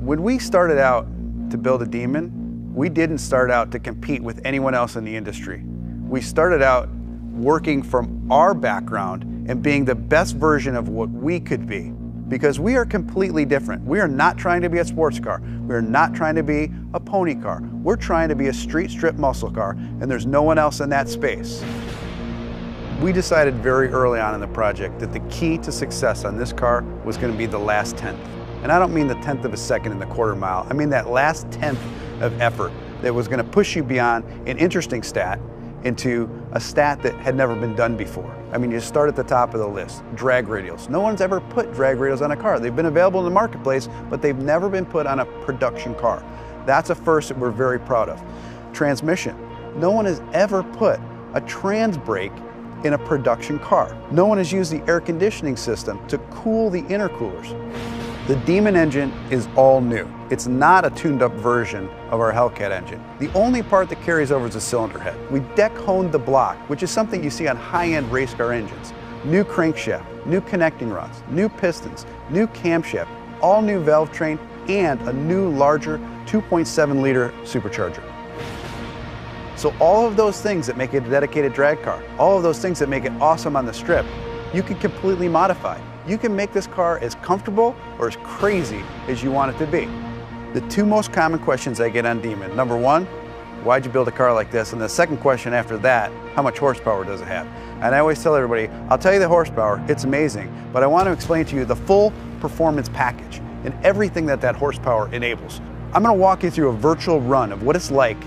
When we started out to build a Demon, we didn't start out to compete with anyone else in the industry. We started out working from our background and being the best version of what we could be, because we are completely different. We are not trying to be a sports car. We are not trying to be a pony car. We're trying to be a street strip muscle car, and there's no one else in that space. We decided very early on in the project that the key to success on this car was going to be the last tenth. And I don't mean the tenth of a second in the quarter mile. I mean that last tenth of effort that was going to push you beyond an interesting stat into a stat that had never been done before. I mean, you start at the top of the list, drag radials. No one's ever put drag radials on a car. They've been available in the marketplace, but they've never been put on a production car. That's a first that we're very proud of. Transmission. No one has ever put a trans brake in a production car. No one has used the air conditioning system to cool the intercoolers. The Demon engine is all new. It's not a tuned up version of our Hellcat engine. The only part that carries over is the cylinder head. We deck honed the block, which is something you see on high-end race car engines. New crankshaft, new connecting rods, new pistons, new camshaft, all new valve train, and a new larger 2.7 liter supercharger. So all of those things that make it a dedicated drag car, all of those things that make it awesome on the strip, you can completely modify. You can make this car as comfortable or as crazy as you want it to be. The two most common questions I get on Demon: number one, why'd you build a car like this? And the second question after that, how much horsepower does it have? And I always tell everybody, I'll tell you the horsepower, it's amazing, but I want to explain to you the full performance package and everything that that horsepower enables. I'm going to walk you through a virtual run of what it's like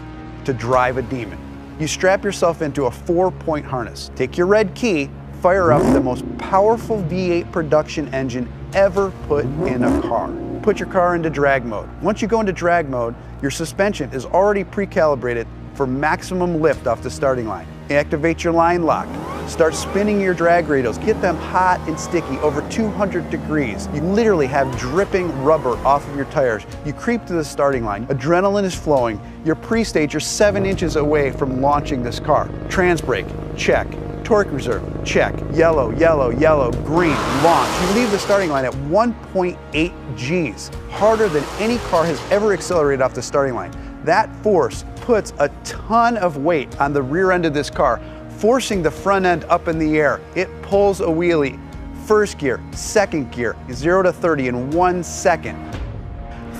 to drive a Demon. You strap yourself into a 4-point harness, take your red key, fire up the most powerful V8 production engine ever put in a car. Put your car into drag mode. Once you go into drag mode, your suspension is already pre-calibrated for maximum lift off the starting line. Activate your line lock. Start spinning your drag radials. Get them hot and sticky, over 200 degrees. You literally have dripping rubber off of your tires. You creep to the starting line. Adrenaline is flowing. You're pre-stage. You're 7 inches away from launching this car. Trans brake, check. Torque reserve, check. Yellow, yellow, yellow, green, launch. You leave the starting line at 1.8 Gs, harder than any car has ever accelerated off the starting line. That force puts a ton of weight on the rear end of this car, forcing the front end up in the air. It pulls a wheelie. First gear, second gear, 0 to 30 in 1 second.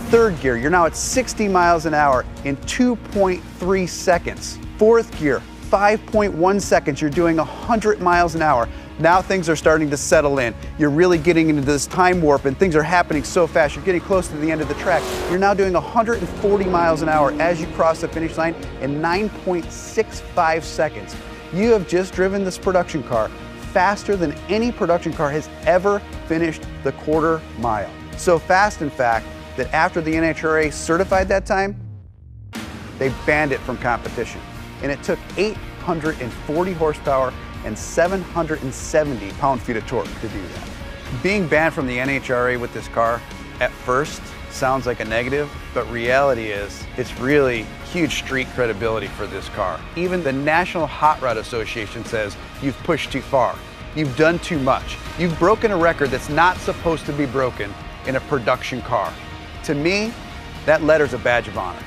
Third gear, you're now at 60 miles an hour in 2.3 seconds. Fourth gear, 5.1 seconds, you're doing 100 miles an hour. Now things are starting to settle in. You're really getting into this time warp and things are happening so fast. You're getting close to the end of the track. You're now doing 140 miles an hour as you cross the finish line in 9.65 seconds. You have just driven this production car faster than any production car has ever finished the quarter mile. So fast, in fact, that after the NHRA certified that time, they banned it from competition. And it took 840 horsepower and 770 pound-feet of torque to do that. Being banned from the NHRA with this car at first sounds like a negative, but reality is it's really huge street credibility for this car. Even the National Hot Rod Association says you've pushed too far. You've done too much. You've broken a record that's not supposed to be broken in a production car. To me, that letter's a badge of honor.